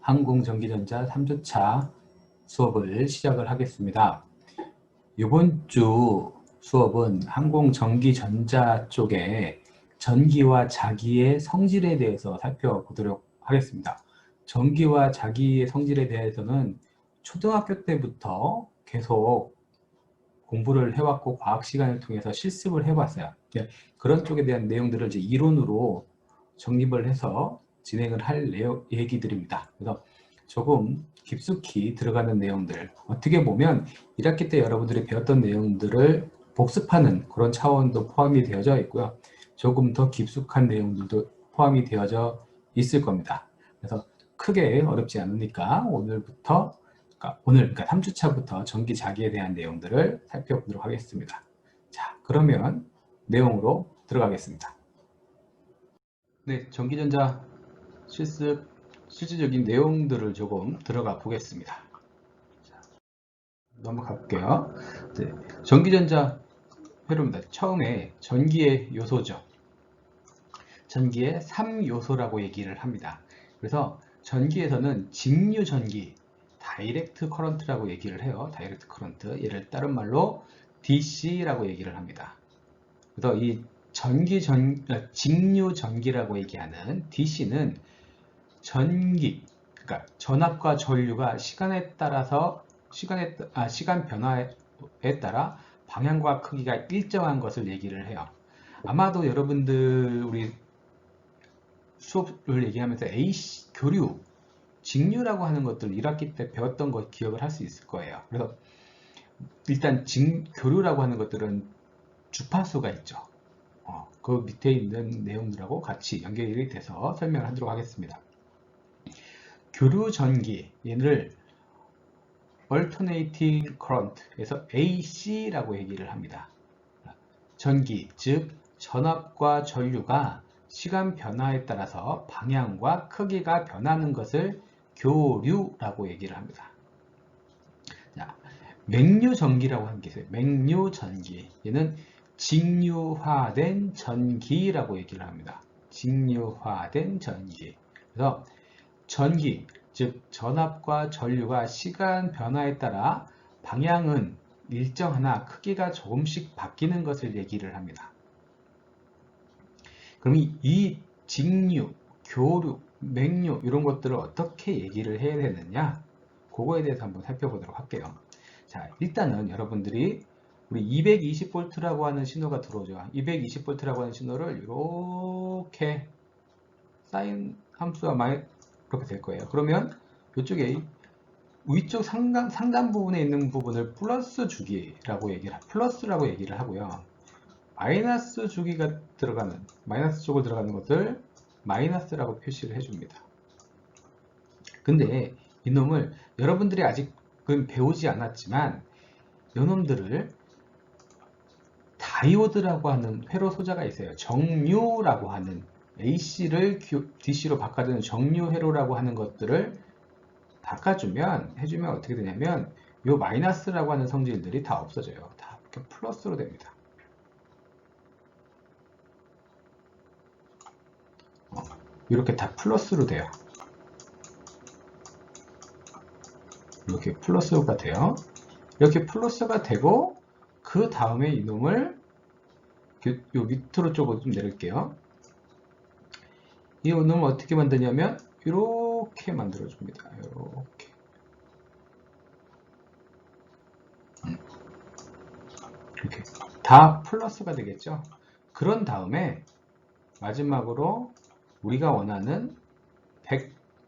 항공전기전자 3주차 수업을 시작을 하겠습니다. 이번 주 수업은 항공전기전자 쪽에 전기와 자기의 성질에 대해서 살펴보도록 하겠습니다. 전기와 자기의 성질에 대해서는 초등학교 때부터 계속 공부를 해왔고 과학 시간을 통해서 실습을 해봤어요. 그런 쪽에 대한 내용들을 이제 이론으로 정립을 해서 진행을 할 얘기들입니다. 그래서 조금 깊숙이 들어가는 내용들, 어떻게 보면 1학기 때 여러분들이 배웠던 내용들을 복습하는 그런 차원도 포함이 되어져 있고요. 조금 더 깊숙한 내용들도 포함이 되어져 있을 겁니다. 그래서 크게 어렵지 않으니까 오늘부터 그러니까 3주차부터 전기 자기에 대한 내용들을 살펴보도록 하겠습니다. 자, 그러면 내용으로 들어가겠습니다. 네, 전기전자 실질적인 내용들을 조금 들어가 보겠습니다. 자, 넘어가 볼게요. 네, 전기전자 회로입니다. 처음에 전기의 요소죠. 전기의 3요소라고 얘기를 합니다. 그래서 전기에서는 직류 전기, 다이렉트 커런트라고 얘기를 해요. 다이렉트 커런트. 얘를 다른 말로 DC라고 얘기를 합니다. 그래서 이 직류 전기라고 얘기하는 DC는 그러니까 전압과 전류가 시간 변화에 따라 방향과 크기가 일정한 것을 얘기를 해요. 아마도 여러분들 우리 수업을 얘기하면서 AC 교류, 직류라고 하는 것들 1학기 때 배웠던 거 기억을 할 수 있을 거예요. 그래서 일단 교류라고 하는 것들은 주파수가 있죠. 그 밑에 있는 내용들하고 같이 연결이 돼서 설명을 하도록 하겠습니다. 교류 전기, 얘를 Alternating Current에서 AC라고 얘기를 합니다. 전기, 즉 전압과 전류가 시간 변화에 따라서 방향과 크기가 변하는 것을 교류라고 얘기를 합니다. 자, 맹류전기라고 하는 게 있어요. 맹류전기. 얘는 직류화된 전기라고 얘기를 합니다. 직류화된 전기. 그래서 전기, 즉 전압과 전류가 시간 변화에 따라 방향은 일정하나 크기가 조금씩 바뀌는 것을 얘기를 합니다. 그럼 이 직류, 교류, 맹류 이런 것들을 어떻게 얘기를 해야 되느냐? 그거에 대해서 한번 살펴보도록 할게요. 자, 일단은 여러분들이 우리 220V라고 하는 신호가 들어오죠. 220V라고 하는 신호를 이렇게 사인 함수와 이렇게 될 거예요. 그러면 이쪽에 위쪽 상단 부분에 있는 부분을 플러스라고 얘기를 하고요. 마이너스 주기가 들어가는, 마이너스 쪽으로 들어가는 것을 마이너스라고 표시를 해줍니다. 근데 이놈을 여러분들이 아직은 배우지 않았지만 이놈들을 다이오드라고 하는 회로 소자가 있어요. 정류라고 하는 AC를 DC로 바꿔주는 정류 회로라고 하는 것들을 해주면 어떻게 되냐면 이 마이너스라고 하는 성질들이 다 없어져요. 다 이렇게 플러스로 됩니다. 이렇게 다 플러스로 돼요. 이렇게 플러스가 돼요. 이렇게 플러스가 되고 그 다음에 이놈을 요 밑으로 쪽으로 좀 내릴게요. 이 놈을 어떻게 만드냐면 이렇게 만들어줍니다. 이렇게 다 플러스가 되겠죠. 그런 다음에 마지막으로 우리가 원하는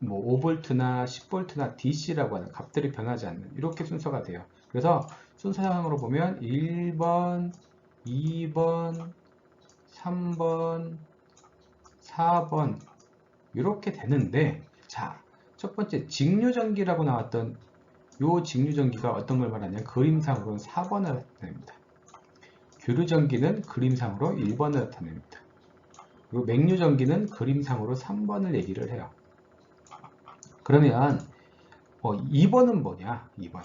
5V나 10V나 DC라고 하는 값들이 변하지 않는 이렇게 순서가 돼요. 그래서 순서상으로 보면 1번, 2번, 3번, 4번 이렇게 되는데, 자, 첫 번째 직류전기라고 나왔던 이 직류전기가 어떤 걸 말하냐면 그림상으로는 4번을 나타냅니다. 교류전기는 그림상으로 1번을 나타냅니다. 그리고 맹류전기는 그림상으로 3번을 얘기를 해요. 그러면 2번은 뭐냐? 2번.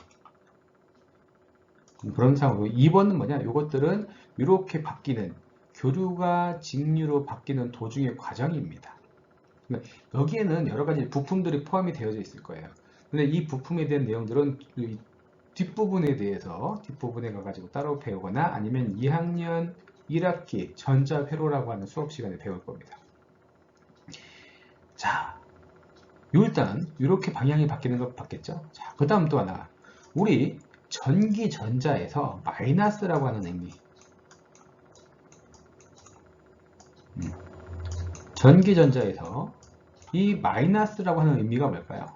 그런상으로 2번은 뭐냐? 이것들은 이렇게 바뀌는 교류가 직류로 바뀌는 도중의 과정입니다. 여기에는 여러 가지 부품들이 포함이 되어져 있을 거예요. 근데 이 부품에 대한 내용들은 이 뒷부분에 대해서 뒷부분에 가가지고 따로 배우거나 아니면 2학년 1학기 전자회로라고 하는 수업 시간에 배울 겁니다. 자, 일단 이렇게 방향이 바뀌는 걸 봤겠죠? 자, 그 다음 또 하나. 우리 전기전자에서 마이너스라고 하는 의미. 전기전자에서 이 마이너스라고 하는 의미가 뭘까요?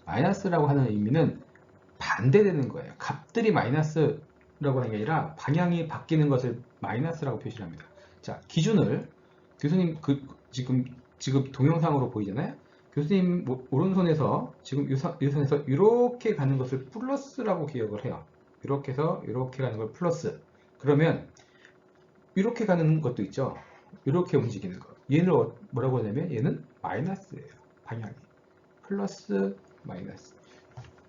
마이너스라고 하는 의미는 반대되는 거예요. 값들이 마이너스라고 하는 게 아니라 방향이 바뀌는 것을 마이너스라고 표시를 합니다. 자, 기준을 교수님 지금 동영상으로 보이잖아요. 교수님 오른손에서 지금 이 선에서 이렇게 가는 것을 플러스라고 기억을 해요. 이렇게 해서 이렇게 가는 걸 플러스. 그러면 이렇게 가는 것도 있죠. 이렇게 움직이는 거. 얘는 뭐라고 하냐면 얘는 마이너스예요. 방향이. 플러스 마이너스.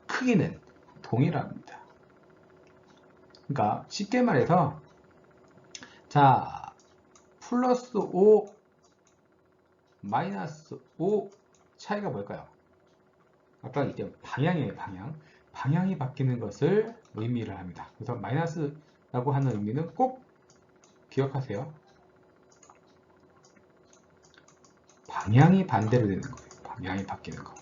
크기는 동일합니다. 그러니까 쉽게 말해서 자 플러스 5 마이너스 5 차이가 뭘까요? 아까 얘기한 방향이에요. 방향이 바뀌는 것을 의미를 합니다. 그래서 마이너스라고 하는 의미는 꼭 기억하세요. 방향이 반대로 되는 거예요. 방향이 바뀌는 거.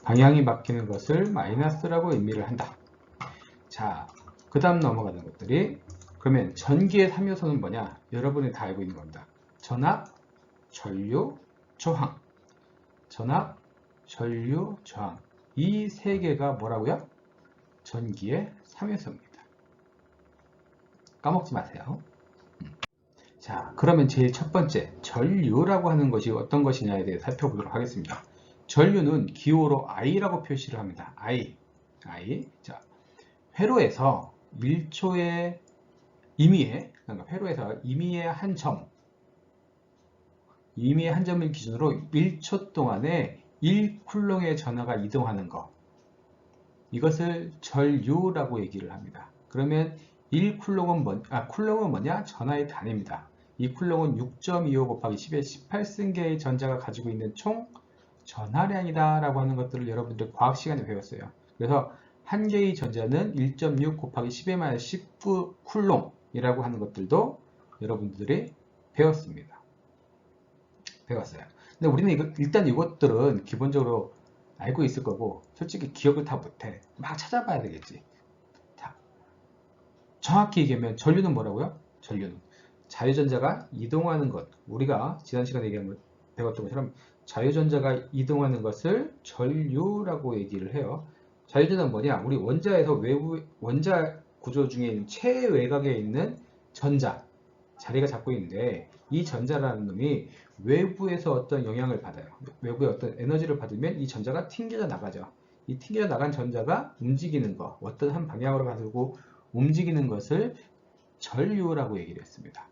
방향이 바뀌는 것을 마이너스라고 의미를 한다. 자, 그 다음 넘어가는 것들이 그러면 전기의 3요소는 뭐냐? 여러분이 다 알고 있는 겁니다. 전압, 전류, 저항. 전압, 전류, 저항. 이 세 개가 뭐라고요? 전기의 3요소입니다. 까먹지 마세요. 자, 그러면 제일 첫 번째, 전류라고 하는 것이 어떤 것이냐에 대해 살펴보도록 하겠습니다. 전류는 기호로 I라고 표시를 합니다. I. 자, 회로에서 1초의 임의의, 그러니까 회로에서 임의의 한 점을 기준으로 1초 동안에 1쿨롱의 전하가 이동하는 것. 이것을 전류라고 얘기를 합니다. 그러면 1쿨롱은 쿨롱은 뭐냐? 전하의 단위입니다. 이 쿨롱은 6.25 곱하기 10의 18승계의 전자가 가지고 있는 총 전하량이다 라고 하는 것들을 여러분들 과학 시간에 배웠어요. 그래서 한 개의 전자는 1.6 곱하기 10의 19 쿨롱이라고 하는 것들도 여러분들이 배웠습니다. 배웠어요. 근데 우리는 일단 이것들은 기본적으로 알고 있을 거고 솔직히 기억을 다 못해. 막 찾아봐야 되겠지. 자, 정확히 얘기하면 전류는 뭐라고요? 전류는 자유전자가 이동하는 것. 우리가 지난 시간에 배웠던 것처럼 자유전자가 이동하는 것을 전류라고 얘기를 해요. 자유전자는 뭐냐? 우리 원자에서 원자 구조 중에 있는 최외곽에 있는 전자 자리가 잡고 있는데 이 전자라는 놈이 외부에서 어떤 영향을 받아요. 외부의 어떤 에너지를 받으면 이 전자가 튕겨져 나가죠. 이 튕겨져 나간 전자가 움직이는 것, 어떤 한 방향으로 가지고 움직이는 것을 전류라고 얘기를 했습니다.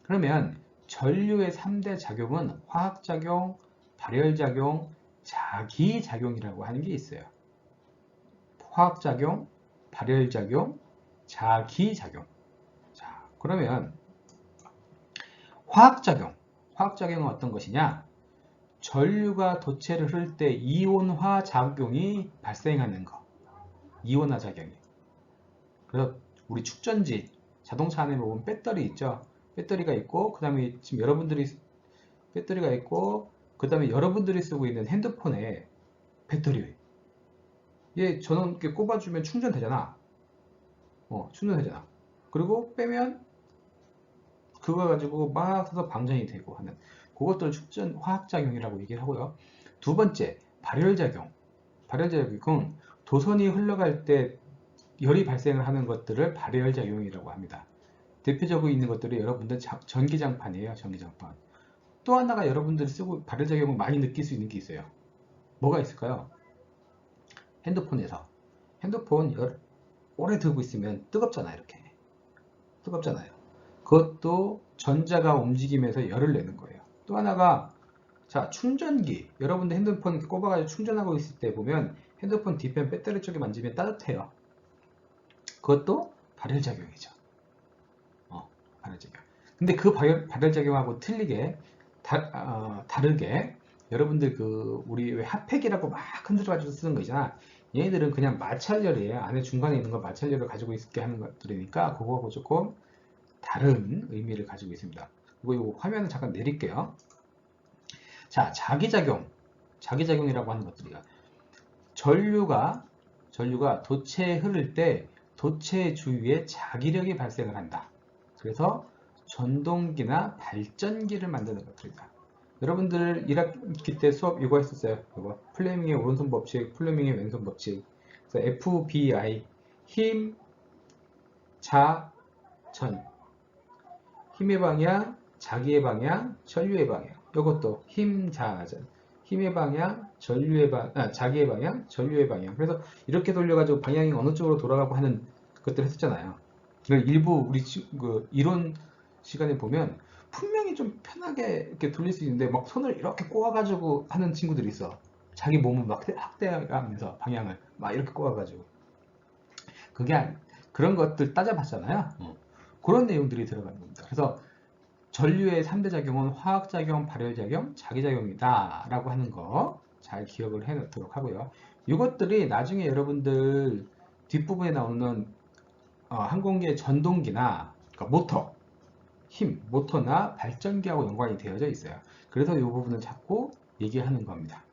그러면 전류의 3대 작용은 화학작용, 발열작용, 자기작용이라고 하는 게 있어요. 화학작용, 발열작용, 자기작용. 자, 그러면 화학작용은 어떤 것이냐? 전류가 도체를 흐를 때 이온화 작용이 발생하는 것. 이온화 작용이. 그래서 우리 축전지, 자동차 안에 보면 배터리 있죠? 배터리가 있고, 그 다음에 지금 여러분들이 배터리가 있고, 그 다음에 여러분들이 쓰고 있는 핸드폰에 배터리. 얘 전원 이렇게 꼽아주면 충전되잖아. 충전되잖아. 그리고 빼면 그거 가지고 막 써서 방전이 되고 하는 그것들 축전 화학작용이라고 얘기를 하고요. 두 번째, 발열작용. 발열작용은 도선이 흘러갈 때 열이 발생을 하는 것들을 발열작용이라고 합니다. 대표적으로 있는 것들이 여러분들 전기장판이에요. 전기장판. 또 하나가 여러분들이 쓰고 발열작용을 많이 느낄 수 있는 게 있어요. 뭐가 있을까요? 핸드폰 오래 들고 있으면 뜨겁잖아요. 이렇게 뜨겁잖아요. 그것도 전자가 움직이면서 열을 내는 거예요. 또 하나가 자 충전기 여러분들 핸드폰 꼽아가지고 충전하고 있을 때 보면 핸드폰 뒤편 배터리 쪽에 만지면 따뜻해요. 그것도 발열작용이죠. 발열작용. 근데 그 발열작용하고 틀리게 다르게 여러분들 우리 왜 핫팩이라고 막 흔들어가지고 쓰는 거 있잖아. 얘네들은 그냥 마찰열이에요. 안에 중간에 있는 걸 마찰열을 가지고 있게 하는 것들이니까 그거하고 조금 다른 의미를 가지고 있습니다. 그리고 이 화면을 잠깐 내릴게요. 자, 자기작용이라고 하는 것들이야. 전류가 도체에 흐를 때 도체 주위에 자기력이 발생을 한다. 그래서 전동기나 발전기를 만드는 것들이다. 여러분들 1학기 때 수업 이거 했었어요. 이거 플레밍의 오른손 법칙, 플레밍의 왼손 법칙. 그래서 FBI 힘, 자, 전. 힘의 방향, 자기의 방향, 전류의 방향. 이것도 힘, 자, 전. 힘의 방향, 자기의 방향, 전류의 방향. 그래서 이렇게 돌려가지고 방향이 어느 쪽으로 돌아가고 하는 것들을 했었잖아요. 일부 우리 이론 시간에 보면 분명히 좀 편하게 이렇게 돌릴 수 있는데 막 손을 이렇게 꼬아가지고 하는 친구들이 있어. 자기 몸을 막 확대하면서 방향을 막 이렇게 꼬아가지고. 그런 것들 따져봤잖아요. 그런 내용들이 들어가는 겁니다. 그래서 전류의 3대 작용은 화학작용, 발열작용, 자기작용이다 라고 하는 거 잘 기억을 해 놓도록 하고요. 이것들이 나중에 여러분들 뒷부분에 나오는 항공기의 전동기나 그러니까 모터나 발전기하고 연관이 되어져 있어요. 그래서 이 부분을 자꾸 얘기하는 겁니다.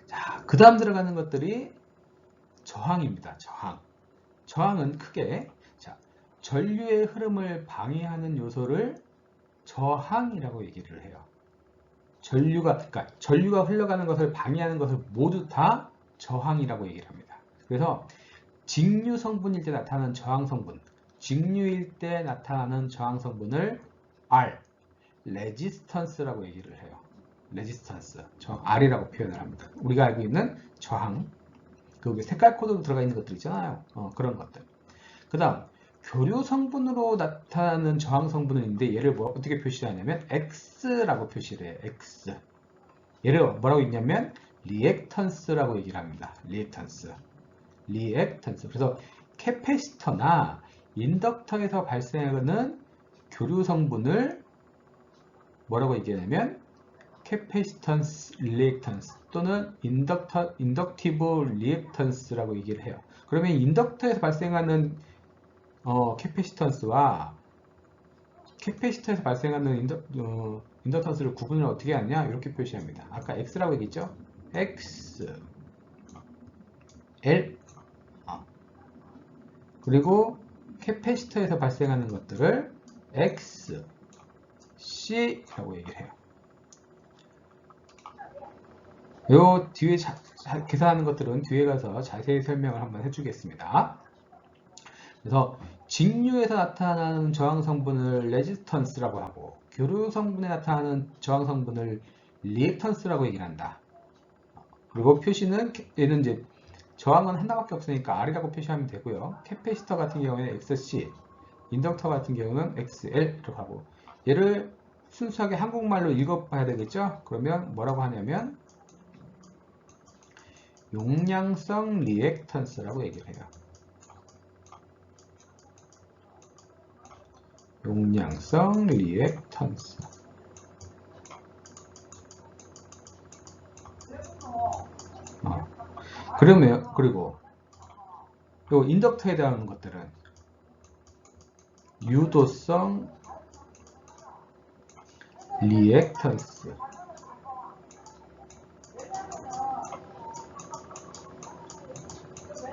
자, 그 다음 들어가는 것들이 저항입니다. 저항은 크게 전류의 흐름을 방해하는 요소를 저항이라고 얘기를 해요. 전류가 흘러가는 것을 방해하는 것을 모두 다 저항이라고 얘기를 합니다. 그래서 직류 성분일 때 나타나는 저항 성분, 직류일 때 나타나는 저항 성분을 R, 레지스턴스라고 얘기를 해요. 레지스턴스, R이라고 표현을 합니다. 우리가 알고 있는 저항, 그 색깔 코드로 들어가 있는 것들 있잖아요. 그런 것들. 그 다음 교류 성분으로 나타나는 저항 성분은 있는데 얘를 어떻게 표시하냐면 X라고 표시를 해요. X. 얘를 뭐라고 읽냐면 리액턴스라고 얘기를 합니다. 리액턴스. 그래서 캐패시터나 인덕터에서 발생하는 교류 성분을 뭐라고 얘기하냐면 캐패시턴스 리액턴스 또는 인덕티브 리액턴스라고 얘기를 해요. 그러면 인덕터에서 발생하는 캐패시터에서 발생하는 인덕턴스를 구분을 어떻게 하냐? 이렇게 표시합니다. 아까 X라고 얘기했죠? X, L, 그리고 캐패시터에서 발생하는 것들을 X, C라고 얘기를 해요. 요 뒤에 계산하는 것들은 뒤에 가서 자세히 설명을 한번 해주겠습니다. 그래서 직류에서 나타나는 저항 성분을 레지스턴스라고 하고 교류 성분에 나타나는 저항 성분을 리액턴스라고 얘기를 한다. 그리고 표시는 얘는 이제 저항은 하나밖에 없으니까 R이라고 표시하면 되고요. 캐패시터 같은 경우에는 XC, 인덕터 같은 경우는 XL이라고 하고 얘를 순수하게 한국말로 읽어봐야 되겠죠? 그러면 뭐라고 하냐면 용량성 리액턴스라고 얘기를 해요. 용량성 리액턴스. 그리고 요 인덕터에 해당하는 것들은 유도성 리액턴스.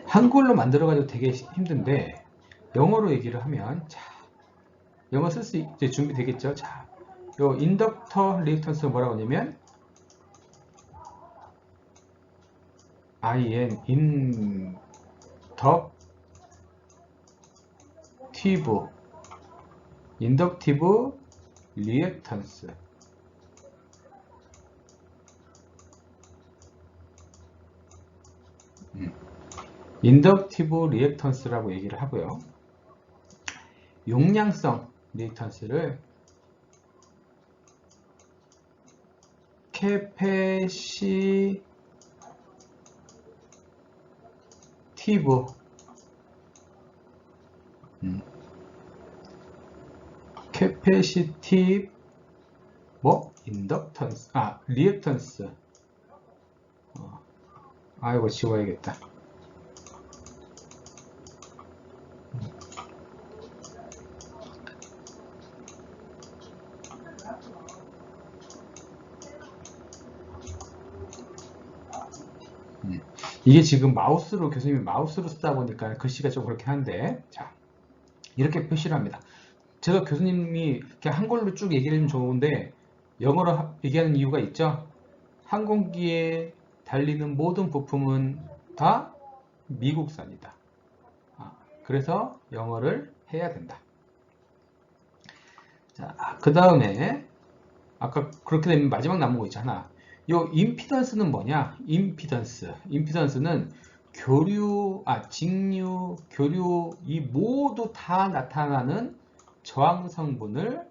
한글로 만들어가지고 되게 힘든데 영어로 얘기를 하면 영어 쓸 수 이제 준비되겠죠? 자, 요 인덕터 리액턴스 뭐라고 하냐면 인덕티브 리액턴스. 인덕티브 리액턴스라고 얘기를 하고요. 용량성 리액턴스를 캐패시티브 캐패시티 뭐 인덕턴스 리액턴스 이거 지워야겠다. 이게 지금 마우스로 교수님이 마우스로 쓰다 보니까 글씨가 좀 그렇게 한데, 자 이렇게 표시를 합니다. 제가 교수님이 이렇게 한글로 쭉 얘기를 해주면 좋은데 영어로 얘기하는 이유가 있죠. 항공기에 달리는 모든 부품은 다 미국산이다. 그래서 영어를 해야 된다. 자, 그 다음에 아까 그렇게 되면 마지막 남은 거 있잖아. 요 임피던스는 뭐냐? 임피던스는 교류, 직류, 교류 이 모두 다 나타나는 저항 성분을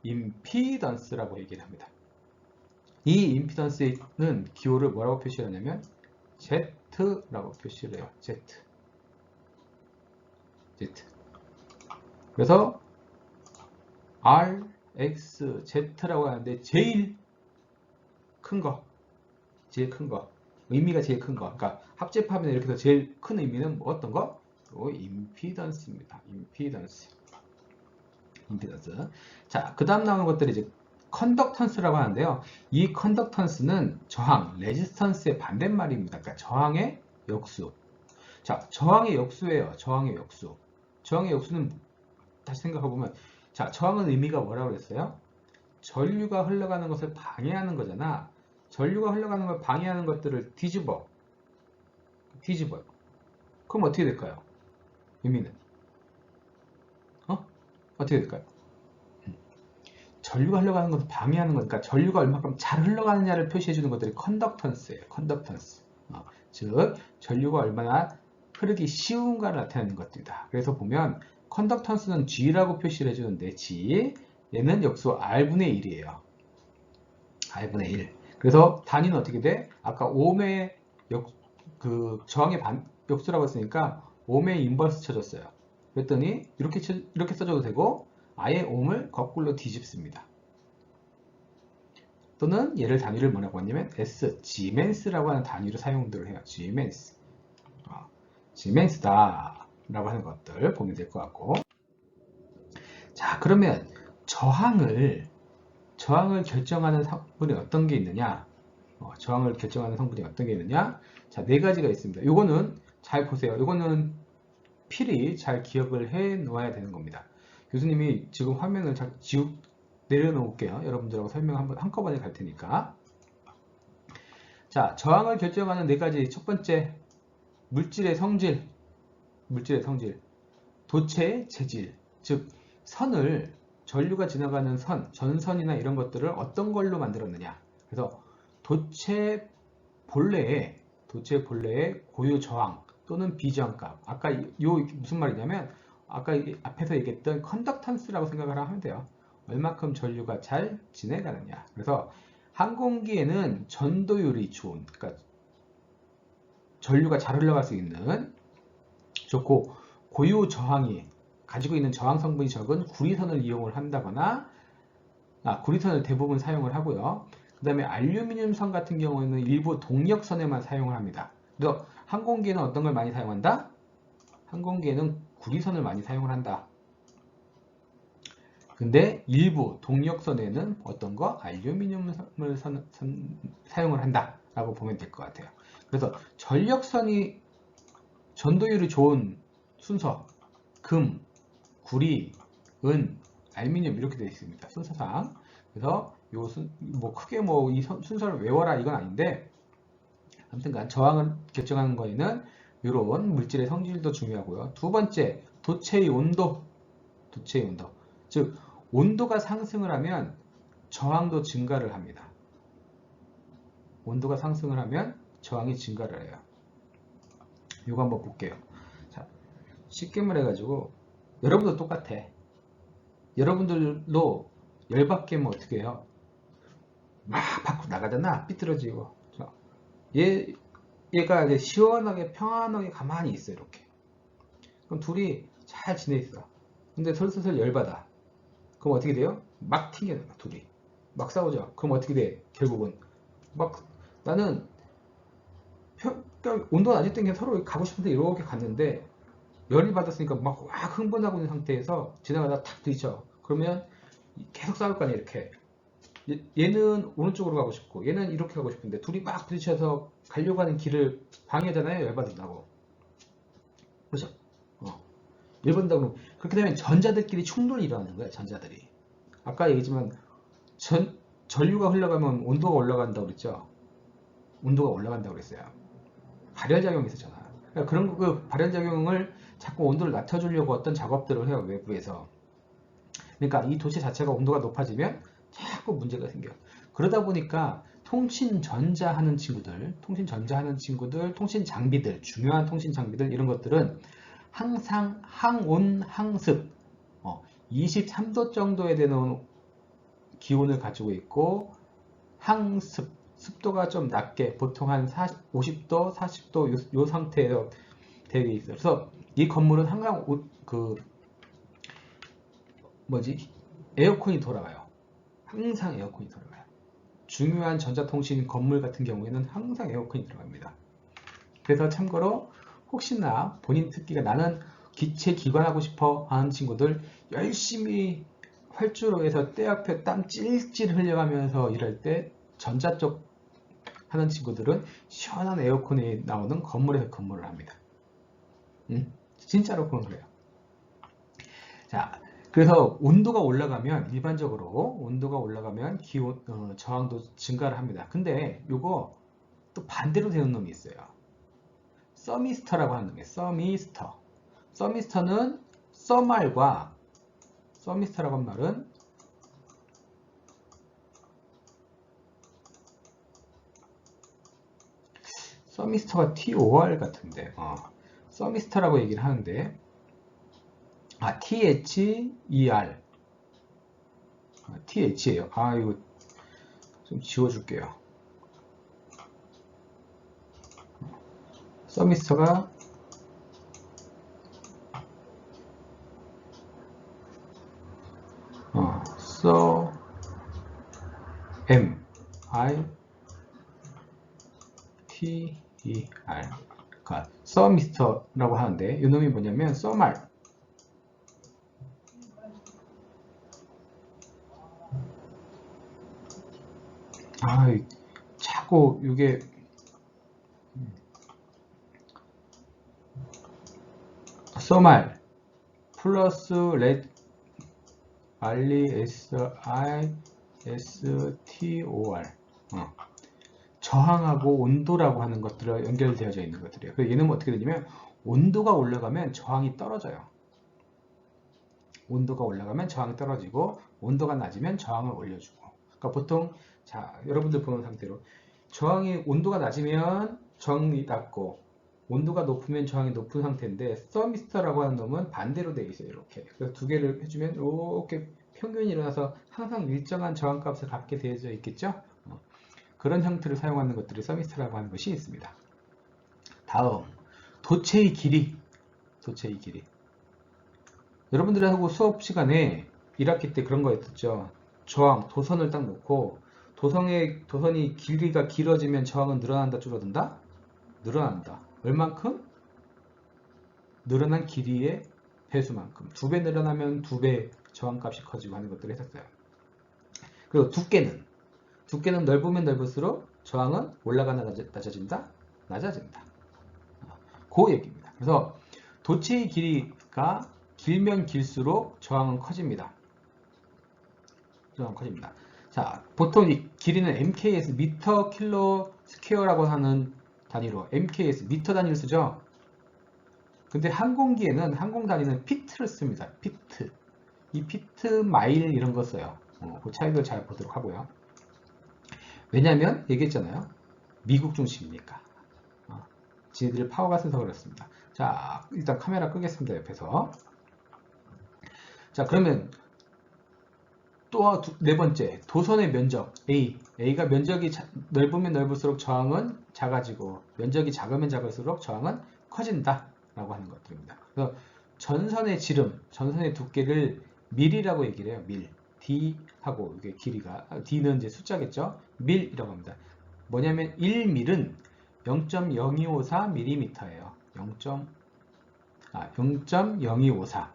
임피던스라고 얘기를 합니다. 이 임피던스는 기호를 뭐라고 표시하냐면 Z라고 표시를 해요. Z. 그래서 R, X, Z라고 하는데 제일 큰 거, 의미가 제일 큰 거. 그러니까 합집하면 이렇게 해서 제일 큰 의미는 어떤 거? 임피던스입니다. 임피던스. 자, 그 다음 나오는 것들이 이제 컨덕턴스라고 하는데요. 이 컨덕턴스는 저항, 레지스턴스의 반대말입니다. 그러니까 저항의 역수. 자, 저항의 역수예요. 저항의 역수. 저항의 역수는 다시 생각해보면, 자, 저항은 의미가 뭐라고 그랬어요? 전류가 흘러가는 것을 방해하는 거잖아. 전류가 흘러가는 걸 방해하는 것들을 뒤집어요. 그럼 어떻게 될까요? 의미는? 어떻게 될까요? 전류가 흘러가는 것을 방해하는 거니까 전류가 얼마큼 잘 흘러가느냐를 표시해 주는 것들이 컨덕턴스예요. 컨덕턴스. 즉 전류가 얼마나 흐르기 쉬운가를 나타내는 것들이다. 그래서 보면 컨덕턴스는 G라고 표시를 해주는데 G 얘는 역수 R분의 1이에요. R분의 1. 그래서 단위는 어떻게 돼? 아까 옴의 저항의 역수라고 했으니까 옴의 인버스 쳐줬어요. 그랬더니 이렇게 써줘도 되고 아예 옴을 거꾸로 뒤집습니다. 또는 얘를 단위를 뭐라고 하냐면 S, Gmens라고 하는 단위로 사용들을 해요. Gmens다 라고 하는 것들 보면 될 것 같고. 자, 그러면 저항을 결정하는 성분이 어떤 게 있느냐? 저항을 결정하는 성분이 어떤 게 있느냐? 자, 네 가지가 있습니다. 요거는 잘 보세요. 요거는 필히 잘 기억을 해 놓아야 되는 겁니다. 교수님이 지금 화면을 내려놓을게요. 여러분들하고 설명 한꺼번에 갈 테니까. 자, 저항을 결정하는 네 가지. 첫 번째, 물질의 성질. 도체의 재질. 즉, 전류가 지나가는 전선이나 이런 것들을 어떤 걸로 만들었느냐. 그래서 도체 본래의 고유 저항 또는 비저항값. 아까 무슨 말이냐면 아까 앞에서 얘기했던 컨덕턴스라고 생각을 하면 돼요. 얼마큼 전류가 잘 지나가느냐. 그래서 항공기에는 전도율이 좋은, 그러니까 전류가 잘 흘러갈 수 있는 좋고 고유 저항이 가지고 있는 저항 성분이 적은 구리선을 이용을 한다거나 구리선을 대부분 사용을 하고요. 그 다음에 알루미늄선 같은 경우에는 일부 동력선에만 사용을 합니다. 그래서 항공기에는 어떤 걸 많이 사용한다? 항공기에는 구리선을 많이 사용을 한다. 근데 일부 동력선에는 어떤 거? 알루미늄을 사용을 한다 라고 보면 될 것 같아요. 그래서 전력선이 전도율이 좋은 순서 금, 구리, 은, 알루미늄 이렇게 되어 있습니다. 순서상. 그래서 크게 이 순서를 외워라 이건 아닌데 아무튼간 저항을 결정하는 거에는 이런 물질의 성질도 중요하고요. 두 번째, 도체의 온도. 즉 온도가 상승을 하면 저항도 증가를 합니다. 온도가 상승을 하면 저항이 증가를 해요. 이거 한번 볼게요. 자, 쉽게 말해가지고 여러분도 똑같아. 여러분들도 열받게 어떻게 해요? 막 밖으로 나가잖아. 삐뚤어지고. 얘 얘가 이제 시원하게 평안하게 가만히 있어 이렇게. 그럼 둘이 잘 지내 있어. 근데 슬슬 열받아. 그럼 어떻게 돼요? 막 튕겨나가 둘이. 막 싸우죠. 그럼 어떻게 돼? 결국은 막 나는 그러니까 온도가 낮을 때 그냥 서로 가고 싶은데 이렇게 갔는데 열이 받았으니까 막 흥분하고 있는 상태에서 지나가다 탁 부딪혀. 그러면 계속 싸울 거 아니야 이렇게. 얘는 오른쪽으로 가고 싶고 얘는 이렇게 가고 싶은데 둘이 막 부딪혀서 가려고 하는 길을 방해하잖아요. 열받는다고. 그렇죠? 열받는다고. 그렇게 되면 전자들끼리 충돌이 일어나는 거야. 전자들이. 아까 얘기했지만 전류가 흘러가면 온도가 올라간다고 그랬죠. 온도가 올라간다고 그랬어요. 발열작용이 있었잖아. 그러니까 그런 그 발열작용을 자꾸 온도를 낮춰주려고 어떤 작업들을 해요. 외부에서. 그러니까 이 도체 자체가 온도가 높아지면 자꾸 문제가 생겨. 그러다 보니까 통신전자 하는 친구들, 통신 장비들, 중요한 통신 장비들 이런 것들은 항상 항온, 항습 23도 정도에 되는 기온을 가지고 있고 항습, 습도가 좀 낮게 보통 한 50도, 40도 요 상태에서 되어 있어요. 그래서 이 건물은 항상 에어컨이 돌아가요. 항상 에어컨이 돌아가요. 중요한 전자통신 건물 같은 경우에는 항상 에어컨이 들어갑니다. 그래서 참고로 혹시나 본인 특기가 나는 기체 기관하고 싶어 하는 친구들 열심히 활주로 에서 때 앞에 땀 찔찔 흘려가면서 일할 때 전자 쪽 하는 친구들은 시원한 에어컨이 나오는 건물에서 근무를 합니다. 진짜로 그건 그래요. 자, 그래서 온도가 올라가면 일반적으로 온도가 올라가면 기온 저항도 증가를 합니다. 근데 요거 또 반대로 되는 놈이 있어요. 서미스터라고 하는 놈이에요. 서미스터는 써말과 서미스터라고 하는 말은 서미스터가 TOR 같은데 서미스터라고 얘기를 하는데 THER TH예요. 이거 좀 지워줄게요. 서미스터가 MITER 서미스터라고 하는데 이놈이 뭐냐면 써말 자꾸 이게 써말 플러스 RESISTOR 저항하고 온도라고 하는 것들을 연결되어져 있는 것들이에요. 그래서 얘는 어떻게 되냐면 온도가 올라가면 저항이 떨어져요. 온도가 올라가면 저항이 떨어지고 온도가 낮으면 저항을 올려주고. 그러니까 보통 여러분들 보는 상태로 저항이 온도가 낮으면 저항이 낮고 온도가 높으면 저항이 높은 상태인데 서미스터라고 하는 놈은 반대로 되어 있어요. 이렇게. 그래서 두 개를 해주면 이렇게 평균이 일어나서 항상 일정한 저항값을 갖게 되어져 있겠죠. 그런 형태를 사용하는 것들이 서미스터라고 하는 것이 있습니다. 다음 도체의 길이. 여러분들하고 수업 시간에 1학기 때 그런 거 했었죠. 저항, 도선을 딱 놓고 도선이 길이가 길어지면 저항은 늘어난다, 줄어든다? 늘어난다. 얼만큼? 늘어난 길이의 배수만큼. 2배 늘어나면 2배 저항값이 커지고 하는 것들을 했었어요. 그리고 두께는 넓으면 넓을수록 저항은 올라가나 낮아진다? 낮아진다. 그 얘기입니다. 그래서 도체의 길이가 길면 길수록 저항은 커집니다. 자, 보통 이 길이는 MKS, 미터 킬로 스퀘어라고 하는 단위로 MKS, 미터 단위를 쓰죠. 근데 항공기에는 항공 단위는 피트를 씁니다. 피트. 이 피트, 마일 이런 거 써요. 그 차이를 잘 보도록 하고요. 왜냐하면 얘기했잖아요. 미국 중심이니까. 지네들 파워가 세서 그렇습니다. 자, 일단 카메라 끄겠습니다. 옆에서. 자, 그러면 또 네 번째, 도선의 면적 A. A가 면적이 넓으면 넓을수록 저항은 작아지고 면적이 작으면 작을수록 저항은 커진다 라고 하는 것들입니다. 그래서 전선의 지름, 전선의 두께를 밀이라고 얘기를 해요. 밀. D하고 이게 길이가 D는 이제 숫자겠죠. 밀이라고 합니다. 뭐냐면 1밀은 0.0254mm예요. 0.0254.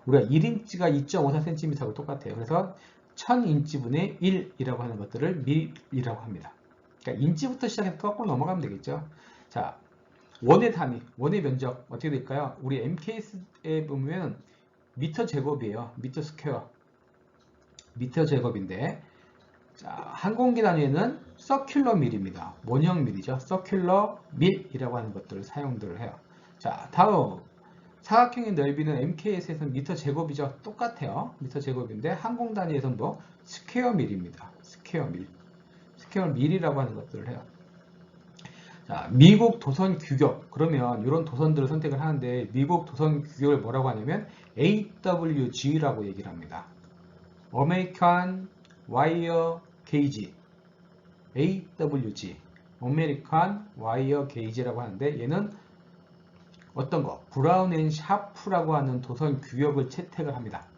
우리가 1인치가 2.54cm하고 똑같아요. 그래서 1000인치분의 1이라고 하는 것들을 밀이라고 합니다. 그러니까 인치부터 시작해서 꺾고 넘어가면 되겠죠. 자, 원의 단위, 원의 면적 어떻게 될까요? 우리 MKS에 보면 미터 제곱이에요. 미터 스퀘어. 미터 제곱인데, 자, 항공기 단위에는 서큘러 밀입니다. 원형 밀이죠. 서큘러 밀이라고 하는 것들을 사용들을 해요. 자, 다음 사각형의 넓이는 MKS에서는 미터 제곱이죠. 똑같아요. 미터 제곱인데 항공 단위에서는 뭐 스퀘어 밀입니다. 스퀘어 밀. 스퀘어 밀이라고 하는 것들을 해요. 자, 미국 도선 규격. 그러면 이런 도선들을 선택을 하는데 미국 도선 규격을 뭐라고 하냐면 AWG라고 얘기를 합니다. American Wire Gauge. AWG. American Wire Gauge라고 하는데 얘는 어떤 거? 브라운 앤 샤프라고 하는 도선 규격을 채택을 합니다.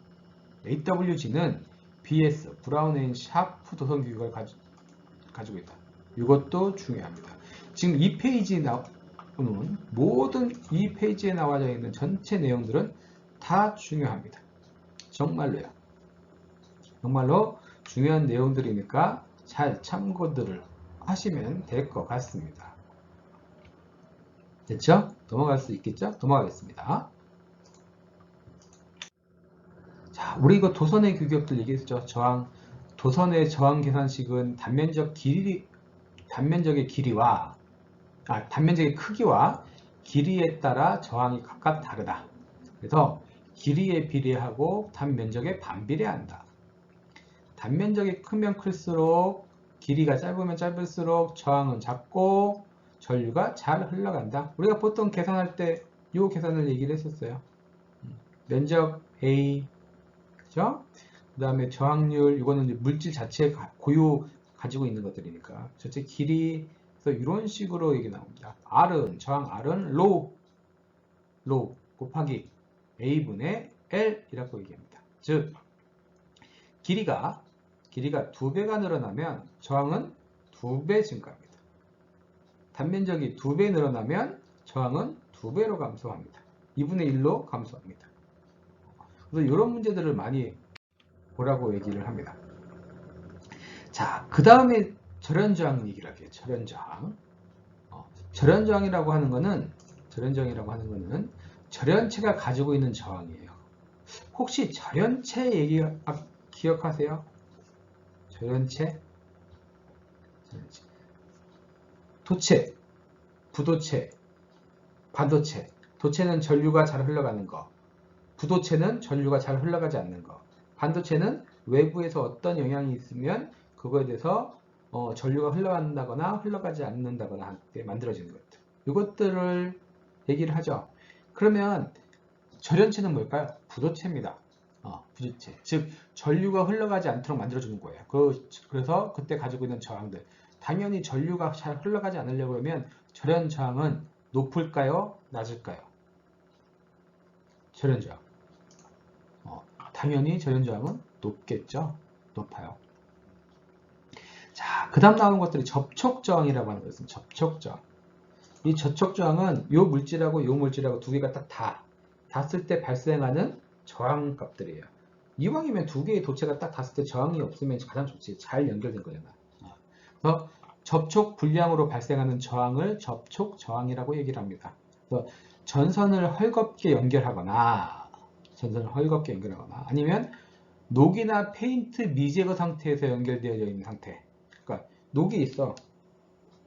AWG는 BS, 브라운 앤 샤프 도선 규격을 가지고 있다. 이것도 중요합니다. 지금 이 페이지에 나오는 모든 이 페이지에 나와져 있는 전체 내용들은 다 중요합니다. 정말로요. 정말로 중요한 내용들이니까 잘 참고들을 하시면 될 것 같습니다. 됐죠? 넘어갈 수 있겠죠? 넘어가겠습니다. 자, 우리 이거 도선의 규격들 얘기했죠. 도선의 저항 계산식은 단면적의 길이와, 단면적의 크기와 길이에 따라 저항이 각각 다르다. 그래서 길이에 비례하고 단면적에 반비례한다. 단면적이 크면 클수록 길이가 짧으면 짧을수록 저항은 작고 전류가 잘 흘러간다. 우리가 보통 계산할 때 이 계산을 얘기를 했었어요. 면적 A, 그죠? 그 다음에 저항률, 이거는 물질 자체에 고유 가지고 있는 것들이니까. 전체 길이, 그래서 이런 식으로 얘기 나옵니다. R은, 저항 R은 로우 곱하기 A분의 L이라고 얘기합니다. 즉, 길이가 2배가 늘어나면 저항은 2배 증가합니다. 단면적이 2배 늘어나면 저항은 2배로 감소합니다. 2분의 1로 감소합니다. 그래서 이런 문제들을 많이 보라고 얘기를 합니다. 자, 그 다음에 절연저항 얘기를 할게요. 절연저항. 절연저항이라고 하는 거는 절연체가 가지고 있는 저항이에요. 혹시 절연체 얘기 기억하세요? 절연체? 도체, 부도체, 반도체. 도체는 전류가 잘 흘러가는 거. 부도체는 전류가 잘 흘러가지 않는 거. 반도체는 외부에서 어떤 영향이 있으면 그거에 대해서 전류가 흘러간다거나 흘러가지 않는다거나 할 때 만들어지는 것들. 이것들을 얘기를 하죠. 그러면 절연체는 뭘까요? 부도체입니다. 부도체. 즉 전류가 흘러가지 않도록 만들어주는 거예요. 그래서 그때 가지고 있는 저항들. 당연히 전류가 잘 흘러가지 않으려고 하면 절연 저항은 높을까요? 낮을까요? 절연 저항. 당연히 절연 저항은 높겠죠. 높아요. 자, 그 다음 나오는 것들이 접촉 저항이라고 하는 것입니다. 접촉 저항. 이 접촉 저항은 이 물질하고 이 물질하고 두 개가 딱 닿았을 때 발생하는 저항 값들이에요. 이왕이면 두 개의 도체가 딱 닿았을 때 저항이 없으면 가장 좋지. 잘 연결된 거잖아. 그래서 접촉 불량으로 발생하는 저항을 접촉 저항이라고 얘기를 합니다. 그래서 전선을 헐겁게 연결하거나 아니면 녹이나 페인트 미제거 상태에서 연결되어 있는 상태. 그러니까 녹이 있어.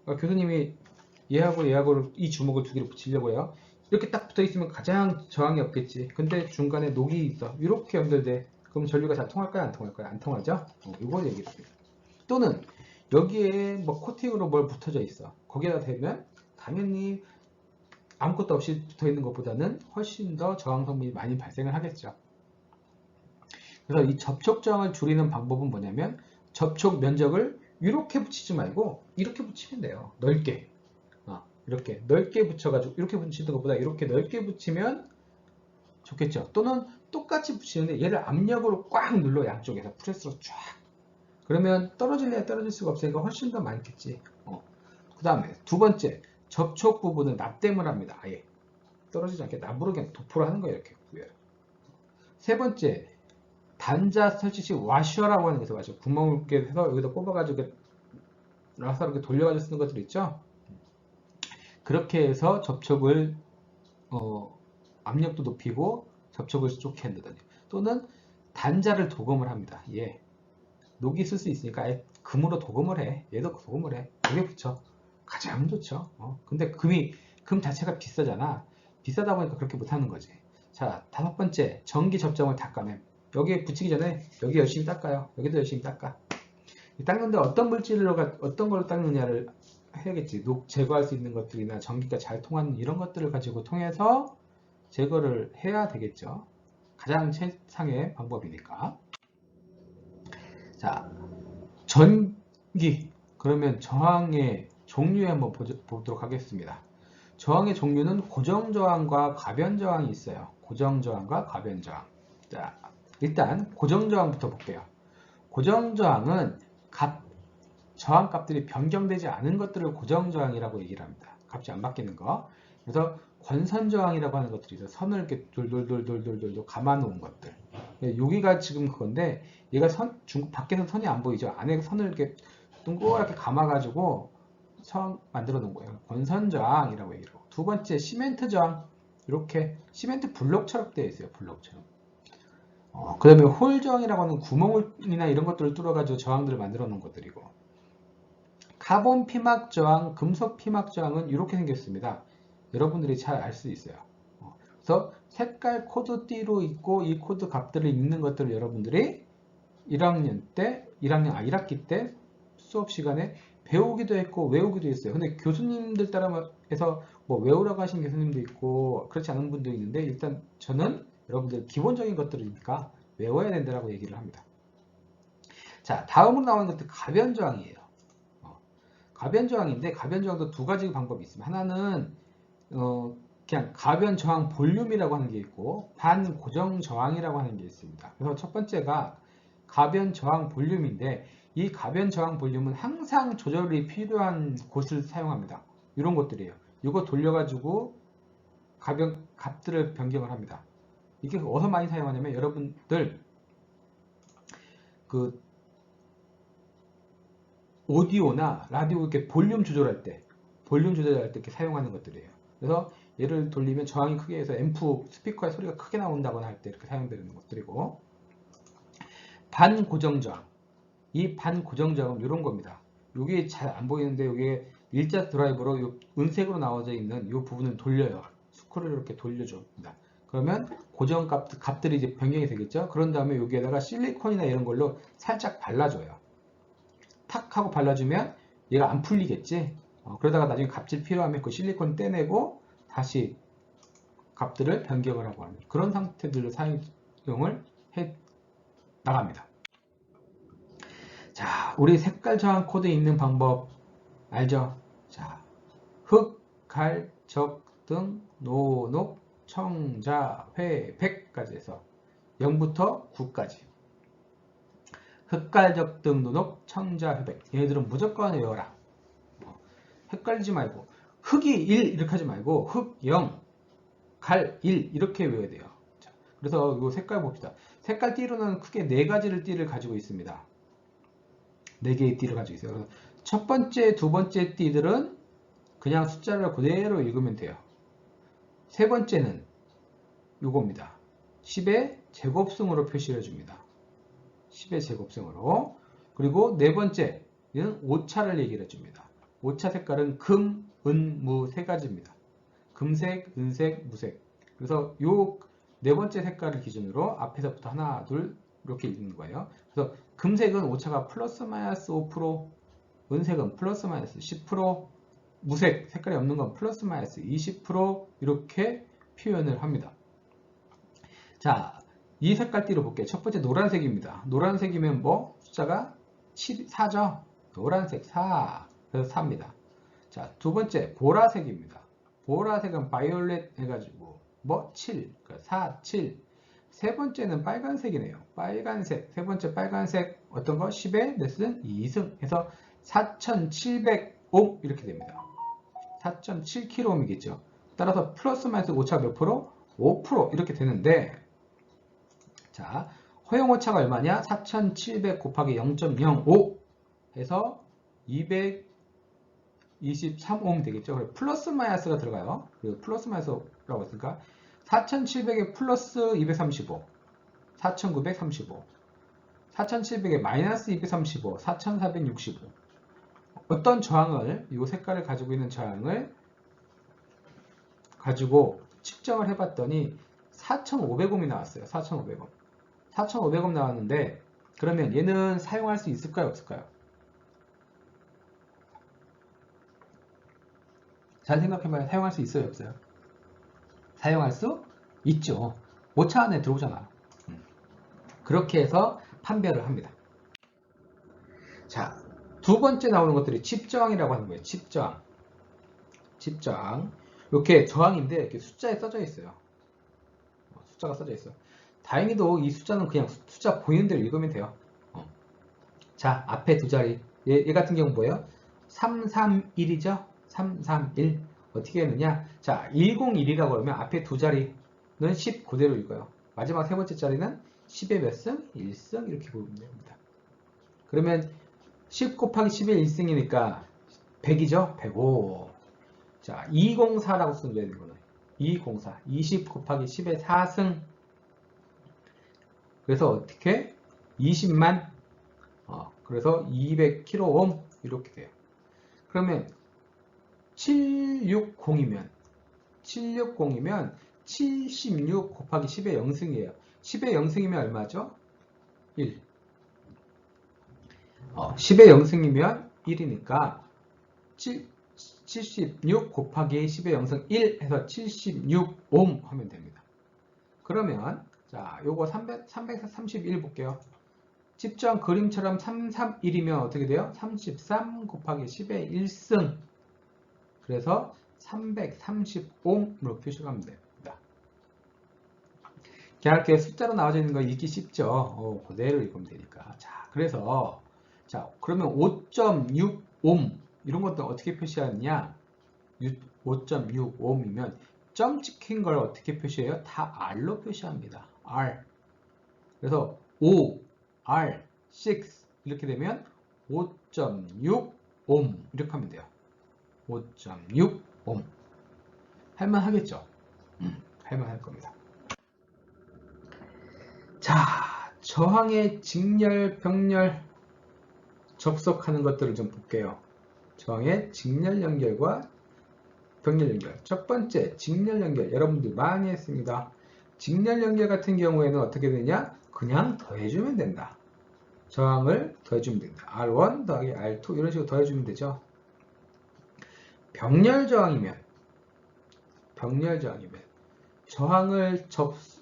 그러니까 교수님이 얘하고 이 주먹을 두 개를 붙이려고 해요. 이렇게 딱 붙어 있으면 가장 저항이 없겠지. 근데 중간에 녹이 있어. 이렇게 연결돼. 그럼 전류가 잘 통할까요? 안 통할까요? 안 통하죠? 이걸 얘기를 합니다. 또는 여기에 뭐 코팅으로 뭘 붙어져 있어. 거기에다 대면 당연히 아무것도 없이 붙어 있는 것보다는 훨씬 더 저항 성분이 많이 발생을 하겠죠. 그래서 이 접촉 저항을 줄이는 방법은 뭐냐면 접촉 면적을 이렇게 붙이지 말고 이렇게 붙이면 돼요. 넓게. 이렇게 넓게 붙여가지고 이렇게 붙이는 것보다 이렇게 넓게 붙이면 좋겠죠. 또는 똑같이 붙이는데 얘를 압력으로 꽉 눌러 양쪽에서 프레스로 쫙. 그러면 떨어질래야 떨어질 수가 없으니까 훨씬 더 많겠지. 그 다음에 두 번째, 접촉 부분은 납땜을 합니다. 아예 떨어지지 않게 납으로 그냥 도포를 하는 거예요. 이렇게 구해요. 세 번째, 단자 설치 시 와셔라고 하는 것을 마죠. 구멍을 이렇게 해서 여기다 꼽아가지고 나사 이렇게 돌려가지고 쓰는 것들 있죠. 그렇게 해서 접촉을 압력도 높이고 접촉을 좋게 한다든지, 또는 단자를 도금을 합니다. 예, 녹이 쓸 수 있으니까 아예 금으로 도금을 해. 얘도 도금을 해. 여기에 붙여. 가장 좋죠. 근데 금 자체가 비싸잖아. 비싸다 보니까 그렇게 못하는 거지. 자, 다섯 번째, 전기 접점을 닦아냄. 여기에 붙이기 전에 여기 열심히 닦아요. 여기도 열심히 닦아. 닦는데 어떤 물질로 어떤 걸로 닦느냐를 해야겠지. 녹 제거할 수 있는 것들이나 전기가 잘 통하는 이런 것들을 가지고 통해서 제거를 해야 되겠죠. 가장 최상의 방법이니까. 자, 전기. 그러면 저항의 종류에 한번 보도록 하겠습니다. 저항의 종류는 고정저항과 가변저항이 있어요. 고정저항과 가변저항. 자, 일단 고정저항부터 볼게요. 고정저항은 저항값들이 변경되지 않은 것들을 고정저항이라고 얘기를 합니다. 값이 안 바뀌는 거. 그래서 권선저항이라고 하는 것들이 있어요. 선을 이렇게 돌돌돌돌돌돌 감아놓은 것들. 여기가 지금 그건데, 얘가 밖에서 선이 안 보이죠. 안에 선을 이렇게 동그랗게 감아가지고 선 만들어 놓은 거예요. 권선저항이라고 얘기를 하고. 두 번째, 시멘트 저항. 이렇게 시멘트 블록처럼 되어 있어요. 블록처럼. 그 다음에 홀 저항이라고 하는 구멍이나 이런 것들을 뚫어가지고 저항들을 만들어 놓은 것들이고, 카본 피막 저항, 금속 피막 저항은 이렇게 생겼습니다. 여러분들이 잘 알 수 있어요. 그래서 색깔 코드 띠로 있고, 이 코드 값들을 읽는 것들을 여러분들이 1학기 때 수업 시간에 배우기도 했고 외우기도 했어요. 근데 교수님들 따라 해서 뭐 외우라고 하신 교수님도 있고 그렇지 않은 분도 있는데, 일단 저는 여러분들 기본적인 것들이니까 외워야 된다고 얘기를 합니다. 자, 다음으로 나오는 것도 가변저항이에요. 가변저항인데, 가변저항도 두 가지 방법이 있습니다. 하나는 그냥 가변저항 볼륨이라고 하는 게 있고, 반고정저항이라고 하는 게 있습니다. 그래서 첫 번째가 가변저항 볼륨인데, 이 가변저항 볼륨은 항상 조절이 필요한 곳을 사용합니다. 이런 것들이에요. 이거 돌려가지고 값들을 변경을 합니다. 이게 어디서 많이 사용하냐면, 여러분들 그 오디오나 라디오 이렇게 볼륨 조절할 때 이렇게 사용하는 것들이에요. 그래서 얘를 돌리면 저항이 크게 해서 앰프 스피커의 소리가 크게 나온다거나 할 때 이렇게 사용되는 것들이고, 반고정저항. 이 반고정저항은 이런 겁니다. 이게 잘 안 보이는데, 이게 일자 드라이버로 은색으로 나와져 있는 이 부분을 돌려요. 스크류를 이렇게 돌려줍니다. 그러면 고정 값들이 이제 변경이 되겠죠. 그런 다음에 여기에다가 실리콘이나 이런 걸로 살짝 발라줘요. 탁 하고 발라주면 얘가 안 풀리겠지. 그러다가 나중에 값질 필요하면 그 실리콘 떼내고 다시 값들을 변경을 하고 하는 그런 상태들로 사용을 해 나갑니다. 자, 우리 색깔 저항 코드 있는 방법 알죠? 자, 흑, 갈, 적, 등, 노, 녹, 청, 자, 회, 백까지 해서 0부터 9까지. 흑갈적 등 노녹 청자 회백. 얘네들은 무조건 외워라. 헷갈리지 말고 흑이 1 이렇게 하지 말고 흑 0, 갈 1 이렇게 외워야 돼요. 자, 그래서 이 색깔 봅시다. 색깔 띠로는 크게 4가지를 띠를 가지고 있습니다. 4개의 띠를 가지고 있어요. 그래서 첫 번째, 두 번째 띠들은 그냥 숫자를 그대로 읽으면 돼요. 세 번째는 이겁니다. 10의 제곱승으로 표시해 줍니다. 10의 제곱승으로. 그리고 네 번째는 오차를 얘기를 해줍니다. 오차 색깔은 금, 은, 무 세 가지입니다. 금색, 은색, 무색. 그래서 요 네 번째 색깔을 기준으로 앞에서부터 하나, 둘 이렇게 읽는 거예요. 그래서 금색은 오차가 플러스 마이너스 5%, 은색은 플러스 마이너스 10%, 무색 색깔이 없는 건 플러스 마이너스 20% 이렇게 표현을 합니다. 자, 이 색깔띠로 볼게요. 첫 번째 노란색입니다. 노란색이면 뭐? 숫자가 4죠? 노란색 4. 그래서 4입니다. 자, 두 번째 보라색입니다. 보라색은 바이올렛 해가지고 뭐? 7. 4, 7. 세 번째는 빨간색이네요. 빨간색. 세 번째 빨간색 어떤 거? 10의 몇은? 2승 해서 4700옴 이렇게 됩니다. 4.7kΩ이겠죠. 따라서 플러스 마이너스 오차 몇 프로? 5% 이렇게 되는데 자, 허용 오차가 얼마냐? 4700 곱하기 0.05 해서 223옴 되겠죠. 그리고 플러스 마이너스가 들어가요. 그리고 플러스 마이너스라고 했으니까 4700에 플러스 235, 4935, 4700에 마이너스 235, 4465. 어떤 저항을, 이 색깔을 가지고 있는 저항을 가지고 측정을 해봤더니 4500옴이 나왔어요. 4500옴. 4500옴 나왔는데 그러면 얘는 사용할 수 있을까요? 없을까요? 잘 생각해봐요. 사용할 수 있어요? 없어요? 사용할 수 있죠. 오차 안에 들어오잖아. 그렇게 해서 판별을 합니다. 자, 두 번째 나오는 것들이 칩저항이라고 하는 거예요. 칩저항. 칩저항. 이렇게 저항인데 이렇게 숫자에 써져 있어요. 숫자가 써져 있어. 다행히도 이 숫자는 그냥 숫자 보이는 대로 읽으면 돼요. 자, 앞에 두 자리. 얘 같은 경우 뭐예요? 331이죠? 331. 어떻게 했느냐? 자, 101이라고 그러면 앞에 두 자리는 10 그대로 읽어요. 마지막 세 번째 자리는 10의 몇 승? 1승 이렇게 보면 됩니다. 그러면 10 곱하기 10의 1승이니까 100이죠? 105. 자, 204라고 쓰면 되는 거는 204. 20 곱하기 10의 4승. 그래서 어떻게? 20만. 그래서 200kΩ 이렇게 돼요. 그러면 760이면 76 곱하기 10의 0승이에요. 10의 0승이면 얼마죠? 1. 10의 0승이면 1이니까 76 곱하기 10의 0승 1 해서 76옴 하면 됩니다. 그러면 자, 요거 331 볼게요. 칩저항 그림처럼 331이면 어떻게 돼요? 33 곱하기 10의 1승. 그래서 330옴으로 표시하면 됩니다. 이렇게 숫자로 나와져 있는 거 읽기 쉽죠? 그대로 읽으면 되니까. 자, 그래서 자, 그러면 5.6옴 이런 것도 어떻게 표시하느냐? 5.6옴이면 점 찍힌 걸 어떻게 표시해요? 다 R로 표시합니다. R. 그래서 5, R, 6 이렇게 되면 5.6옴 이렇게 하면 돼요. 5.6옴. 할만하겠죠? 할만할 겁니다. 자, 저항의 직렬, 병렬 접속하는 것들을 좀 볼게요. 저항의 직렬 연결과 병렬 연결. 첫 번째, 직렬 연결. 여러분들 많이 했습니다. 직렬 연결 같은 경우에는 어떻게 되냐? 그냥 더해주면 된다. 저항을 더해주면 된다. R1 더하기 R2 이런 식으로 더해주면 되죠. 병렬 저항이면 저항을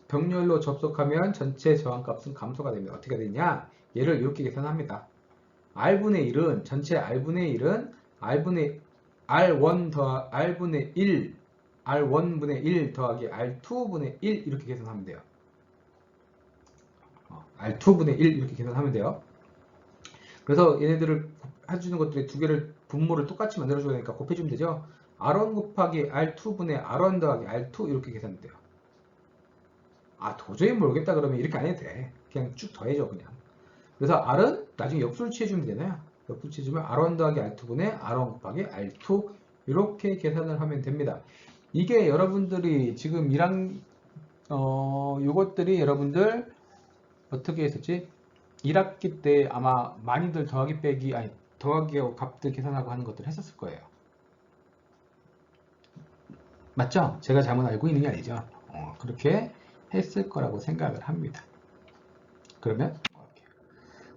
병렬로 접속하면 전체 저항값은 감소가 됩니다. 어떻게 되냐? 얘를 이렇게 계산합니다. R분의 1은 전체 R분의 1은 R1 더 R분의 1 R1분의 1 더하기 R2분의 1 이렇게 계산하면 돼요. R2분의 1 이렇게 계산하면 돼요. 그래서 얘네들을 해주는 것들이 두 개를 분모를 똑같이 만들어줘야 되니까 곱해주면 되죠. R1 곱하기 R2분의 R1 더하기 R2 이렇게 계산돼요. 도저히 모르겠다 그러면 이렇게 안 해도 돼. 그냥 쭉 더해줘 그냥. 그래서 R은 나중에 역수를 취해주면 되잖아요. 역수를 취해주면 R1 더하기 R2분의 R1 곱하기 R2 이렇게 계산을 하면 됩니다. 이게 여러분들이 지금 요것들이 여러분들 어떻게 했었지? 1학기 때 아마 많이들 더하기 빼기 더하기하고 값들 계산하고 하는 것들 했었을 거예요. 맞죠? 제가 잘못 알고 있는 게 아니죠. 그렇게 했을 거라고 생각을 합니다. 그러면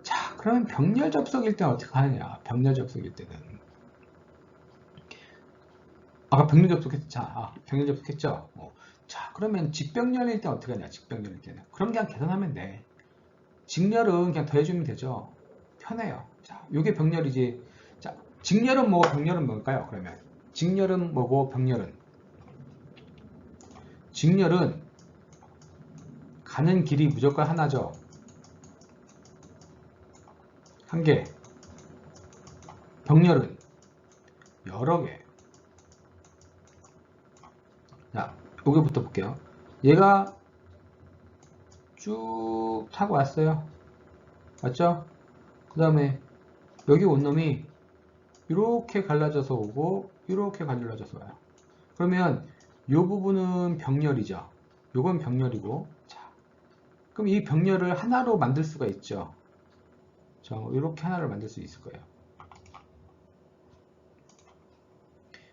자, 그러면 병렬 접속일 때는 어떻게 하느냐? 병렬 접속일 때는 아까 병렬 접속했죠? 병렬 접속했죠? 자, 그러면 직병렬일 때 어떻게 하냐? 직병렬일 때는. 그럼 그냥 계산하면 돼. 직렬은 그냥 더해주면 되죠. 편해요. 자, 요게 병렬이지. 자, 직렬은 뭐고 병렬은 뭘까요? 그러면 직렬은 뭐고 병렬은? 직렬은 가는 길이 무조건 하나죠. 한 개. 병렬은 여러 개. 자, 여기부터 볼게요. 얘가 쭉 타고 왔어요. 맞죠? 그 다음에 여기 온 놈이 이렇게 갈라져서 오고 이렇게 갈라져서 와요. 그러면 이 부분은 병렬이죠. 요건 병렬이고, 자, 그럼 이 병렬을 하나로 만들 수가 있죠. 자, 이렇게 하나를 만들 수 있을 거예요.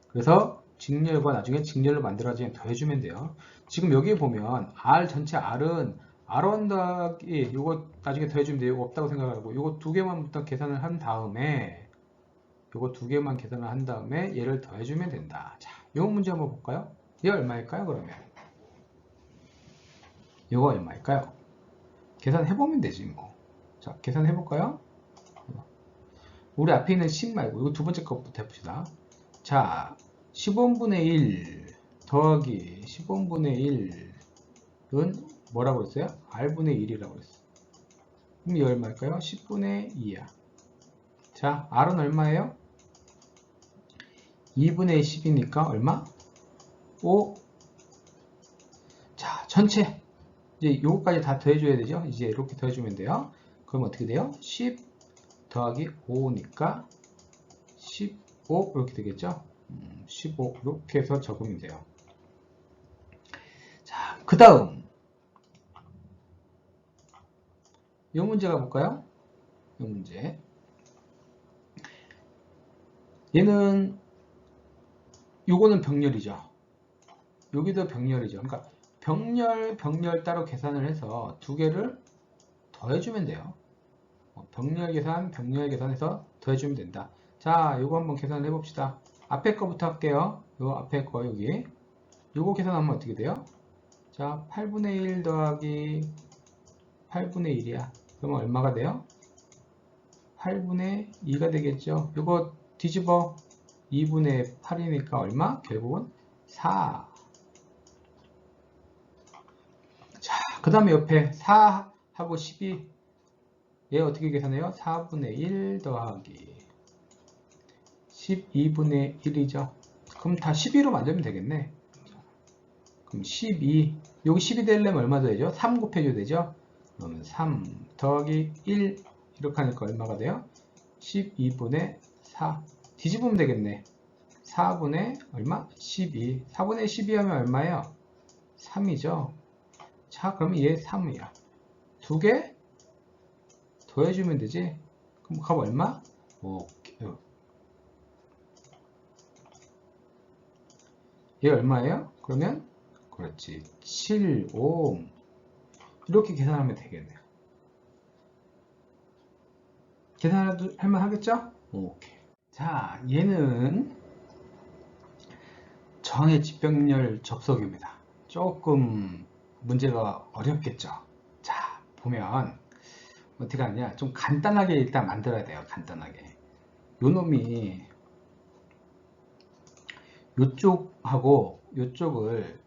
그래서 직렬과 나중에 직렬로 만들어지면 더해주면 돼요. 지금 여기 보면 R 전체 R은 R1 더하기 요거 나중에 더해주면 돼요. 이거 없다고 생각하고 요거 두 개만부터 계산을 한 다음에 요거 두 개만 계산을 한 다음에 얘를 더해주면 된다. 자, 요 문제 한번 볼까요? 얘 얼마일까요? 그러면 요거 얼마일까요? 계산해보면 되지 뭐. 자, 계산해볼까요? 우리 앞에 있는 10 말고 이거 두 번째 것부터 해봅시다. 자, 10원분의 1 더하기 10원분의 1은 뭐라고 했어요? R분의 1이라고 했어요. 그럼 이 얼마일까요? 10분의 2야. 자, R은 얼마예요? 2분의 10이니까 얼마? 5. 자, 전체 이제 요거까지 다 더해줘야 되죠? 이제 이렇게 더해주면 돼요. 그럼 어떻게 돼요? 10 더하기 5니까 15 이렇게 되겠죠? 15 이렇게 해서 적으면 돼요. 자, 그 다음 이 문제 가볼까요? 이 문제 얘는 요거는 병렬이죠. 여기도 병렬이죠. 그러니까 병렬 따로 계산을 해서 두 개를 더해주면 돼요. 병렬 계산해서 더해주면 된다. 자, 요거 한번 계산을 해봅시다. 앞에 거부터 할게요. 요 앞에 거 여기. 요거 계산하면 어떻게 돼요? 자, 8분의 1 더하기 8분의 1이야. 그러면 얼마가 돼요? 8분의 2가 되겠죠. 요거 뒤집어 2분의 8이니까 얼마? 결국은 4. 자, 그 다음에 옆에 4하고 12. 얘 어떻게 계산해요? 4분의 1 더하기 12분의 1이죠. 그럼 다 12로 만들면 되겠네. 그럼 12. 여기 12 되려면 얼마 더해죠? 3 곱해줘야 되죠? 그러면 3 더하기 1 이렇게 하니까 얼마가 돼요? 12분의 4. 뒤집으면 되겠네. 4분의 얼마? 12. 4분의 12 하면 얼마예요? 3이죠. 자, 그러면 얘 3이야. 두 개 더해주면 되지. 그럼 값 얼마? 오케이. 얘 얼마예요? 그러면 그렇지. 7, 5 이렇게 계산하면 되겠네요. 계산할 만 하겠죠? 오케이. 자, 얘는 정의 직병렬 접속입니다. 조금 문제가 어렵겠죠? 자, 보면 어떻게 하냐? 좀 간단하게 일단 만들어야 돼요. 간단하게. 요 놈이 요쪽하고 요쪽을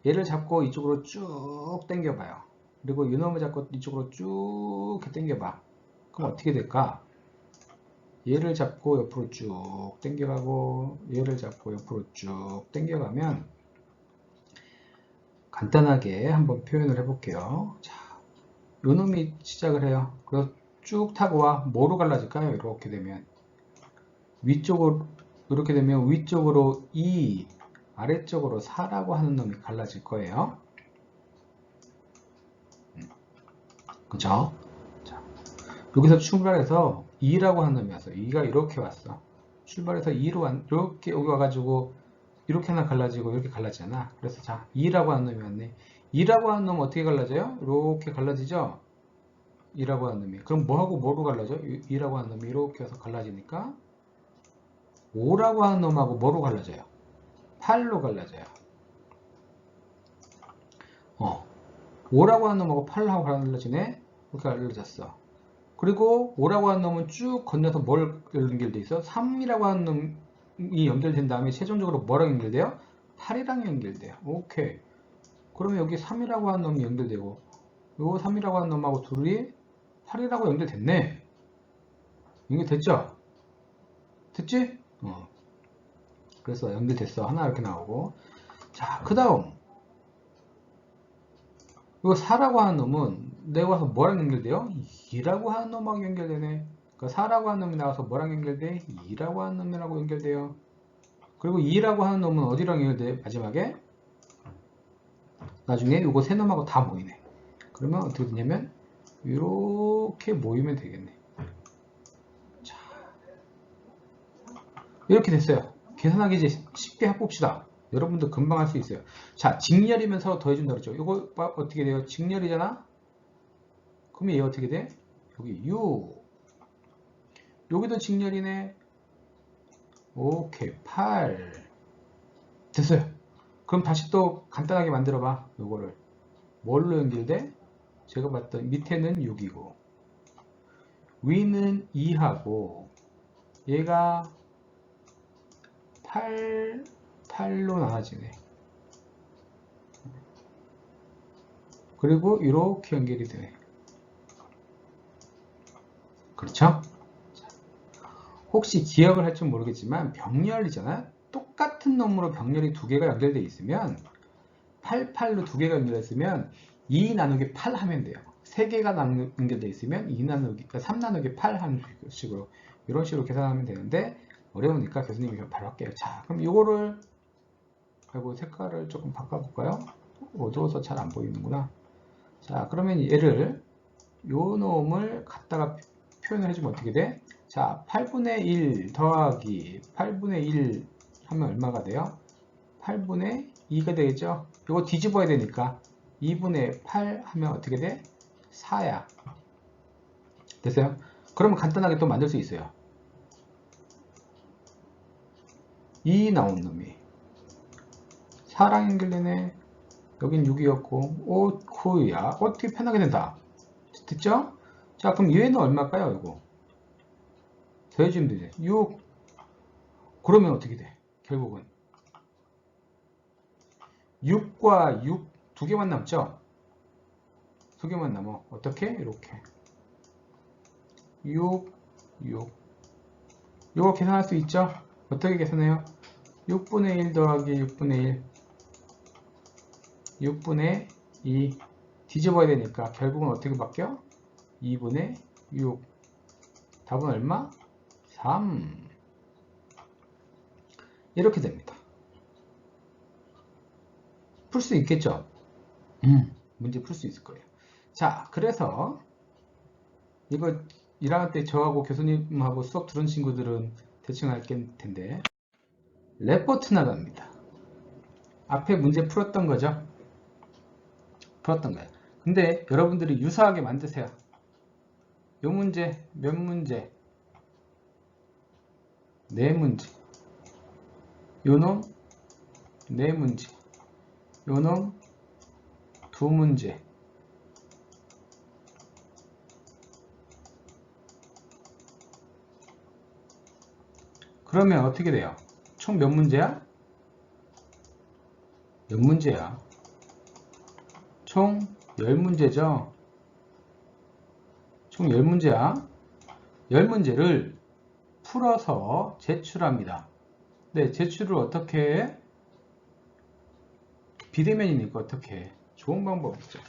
얘를 잡고 이쪽으로 쭉 당겨봐요. 그리고 이 놈을 잡고 이쪽으로 쭉 당겨봐. 그럼 어떻게 될까? 얘를 잡고 옆으로 쭉 당겨가고 얘를 잡고 옆으로 쭉 당겨가면 간단하게 한번 표현을 해볼게요. 자, 요 놈이 시작을 해요. 그래서 쭉 타고 와. 뭐로 갈라질까요? 이렇게 되면 위쪽으로 이렇게 되면 위쪽으로 2 아래쪽으로 4라고 하는 놈이 갈라질 거예요. 그죠? 자, 여기서 출발해서 2라고 하는 놈이 왔어. 2가 이렇게 왔어. 출발해서 2로 이렇게 여기 와가지고 이렇게 하나 갈라지고 이렇게 갈라지잖아. 그래서 자, 2라고 하는 놈이 왔네. 2라고 하는 놈은 어떻게 갈라져요? 이렇게 갈라지죠? 2라고 하는 놈이. 그럼 뭐하고 뭐로 갈라져? 2라고 하는 놈이 이렇게 해서 갈라지니까 5라고 하는 놈하고 뭐로 갈라져요? 8로 갈라져요. 5라고 하는 놈하고 8하고 연결되네. 이렇게 연결됐어. 그리고 5라고 하는 놈은 쭉 건너서 뭘 연결돼 있어? 3이라고 하는 놈이 연결된 다음에 최종적으로 뭐랑 연결돼요? 8이랑 연결돼요. 오케이. 그러면 여기 3이라고 하는 놈이 연결되고 요 3이라고 하는 놈하고 둘이 8이라고 연결됐네. 연결됐죠? 됐지? 그래서 연결됐어. 하나 이렇게 나오고. 자, 그 다음 이거 4라고 하는 놈은 내가 와서 뭐랑 연결돼요? 2라고 하는 놈하고 연결되네. 그러니까 4라고 하는 놈이 나와서 뭐랑 연결돼? 2라고 하는 놈이라고 연결돼요. 그리고 2라고 하는 놈은 어디랑 연결돼? 마지막에 나중에 이거 세 놈하고 다 모이네. 그러면 어떻게 되냐면 이렇게 모이면 되겠네. 자, 이렇게 됐어요. 계산하기 이제 쉽게 해봅시다. 여러분도 금방 할 수 있어요. 자, 직렬이면 서로 더해준다 그랬죠. 이거 어떻게 돼요? 직렬이잖아? 그러면 얘 어떻게 돼? 여기 6. 여기도 직렬이네. 오케이. 8. 됐어요. 그럼 다시 또 간단하게 만들어봐. 요거를. 뭘로 연결돼? 제가 봤던 밑에는 6이고 위는 2하고 얘가 8로 나눠지네. 그리고 이렇게 연결이 되네. 그렇죠? 혹시 기억을 할 줄 모르겠지만 병렬이잖아. 똑같은 놈으로 병렬이 두 개가 연결되어 있으면 8, 8로 두 개가 연결되어 있으면 2 나누기 8 하면 돼요. 세 개가 연결되어 있으면 2 나누기, 3 나누기 8 하는 식으로 이런 식으로 계산하면 되는데 어려우니까 교수님이 바로 할게요. 자, 그럼 이거를 그리고 색깔을 조금 바꿔볼까요? 어두워서 잘 안 보이는구나. 자, 그러면 얘를 요 놈을 갖다가 표현을 해주면 어떻게 돼? 자, 8분의 1 더하기 8분의 1 하면 얼마가 돼요? 8분의 2가 되겠죠? 이거 뒤집어야 되니까 2분의 8 하면 어떻게 돼? 4야. 됐어요? 그러면 간단하게 또 만들 수 있어요. 2 나온 놈이 4랑 연결되네. 여긴 6이었고 오, 코야. 어떻게 편하게 된다. 됐죠? 자, 그럼 얘는 얼마일까요? 이거 더해주면 되지. 6. 그러면 어떻게 돼? 결국은 6과 6 두 개만 남죠? 두 개만 남어. 어떻게? 이렇게 6, 6. 이거 계산할 수 있죠? 어떻게 계산해요? 6분의 1 더하기 6분의 1 6분의 2 뒤집어야 되니까 결국은 어떻게 바뀌어? 2분의 6 답은 얼마? 3 이렇게 됩니다. 풀 수 있겠죠? 문제 풀 수 있을 거예요. 자, 그래서 이거 1학년 때 저하고 교수님하고 수업 들은 친구들은 대충 알 텐데 레포트 나갑니다. 앞에 문제 풀었던 거죠? 풀었던 거예요. 근데 여러분들이 유사하게 만드세요. 요 문제 몇 문제? 4문제. 요놈 4문제. 요놈 2문제. 그러면 어떻게 돼요? 총 몇 문제야? 몇 문제야? 총 10문제죠? 총 10문제야. 10문제를 풀어서 제출합니다. 네, 제출을 어떻게 해? 비대면이니까 어떻게 해? 좋은 방법이죠.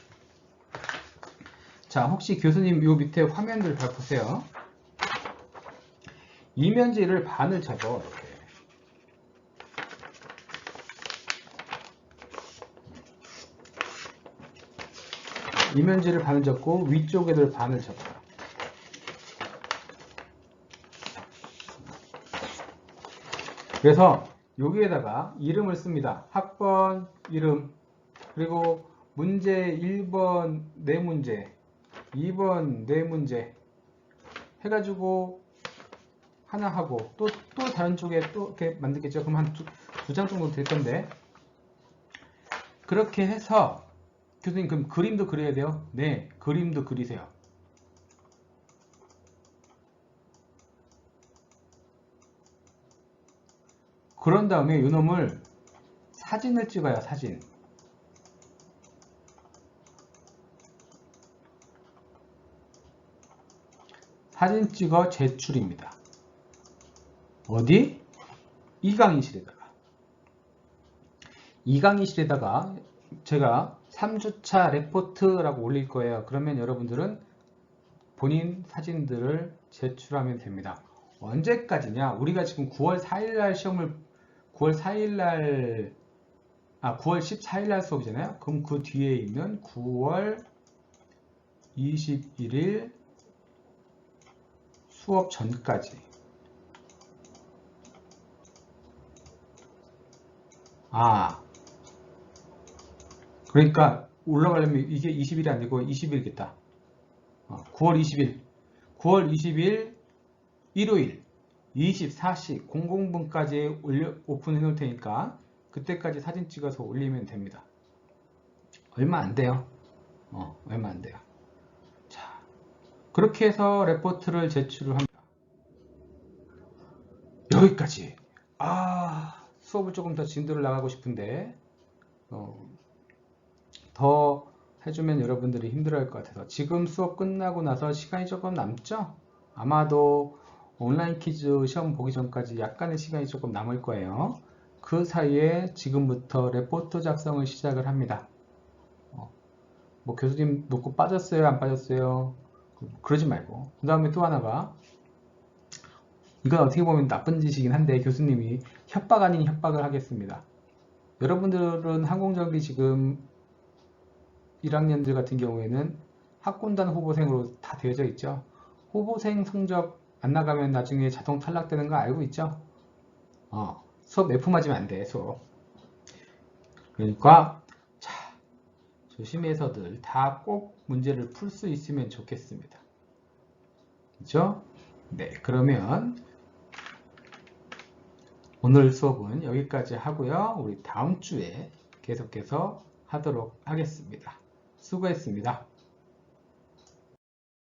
자, 혹시 교수님 요 밑에 화면들 잘 보세요. 이면지를 반을 접어 이렇게. 이면지를 반을 접고 위쪽에들 반을 접어요. 그래서 여기에다가 이름을 씁니다. 학번 이름, 그리고 문제 1번 4문제, 2번 4문제 해가지고 하나 하고 또 다른 쪽에 또 이렇게 만들겠죠. 그럼 한 두 장 정도 될 건데, 그렇게 해서 교수님 그럼 그림도 그려야 돼요? 네, 그림도 그리세요. 그런 다음에 이놈을 사진을 찍어요. 사진. 사진 찍어 제출입니다. 어디? 이강의실에다가. 이강의실에다가 제가 3주차 레포트라고 올릴 거예요. 그러면 여러분들은 본인 사진들을 제출하면 됩니다. 언제까지냐? 우리가 지금 9월 4일날 시험을 9월 4일날 9월 14일날 수업이잖아요. 그럼 그 뒤에 있는 9월 21일 수업 전까지. 그러니까 올라가려면 이게 20일이 아니고 20일이겠다. 9월 20일. 9월 20일 일요일 24시 00분까지 오픈해 놓을 테니까 그때까지 사진 찍어서 올리면 됩니다. 얼마 안 돼요. 얼마 안 돼요. 자, 그렇게 해서 레포트를 제출을 합니다. 여기까지. 수업을 조금 더 진도를 나가고 싶은데 더 해주면 여러분들이 힘들어할 것 같아서 지금 수업 끝나고 나서 시간이 조금 남죠? 아마도 온라인 퀴즈 시험 보기 전까지 약간의 시간이 조금 남을 거예요. 그 사이에 지금부터 레포트 작성을 시작을 합니다. 뭐 교수님 놓고 빠졌어요? 안 빠졌어요? 그러지 말고. 그 다음에 또 하나가 이건 어떻게 보면 나쁜 짓이긴 한데 교수님이 협박 아닌 협박을 하겠습니다. 여러분들은 항공정비 지금 1학년들 같은 경우에는 학군단 후보생으로 다 되어져 있죠. 후보생 성적 안 나가면 나중에 자동 탈락되는 거 알고 있죠? 수업 F 맞으면 안 돼, 수업. 그러니까 자, 조심해서들 다 꼭 문제를 풀 수 있으면 좋겠습니다. 그렇죠? 네, 그러면 오늘 수업은 여기까지 하고요. 우리 다음 주에 계속해서 하도록 하겠습니다. 수고했습니다.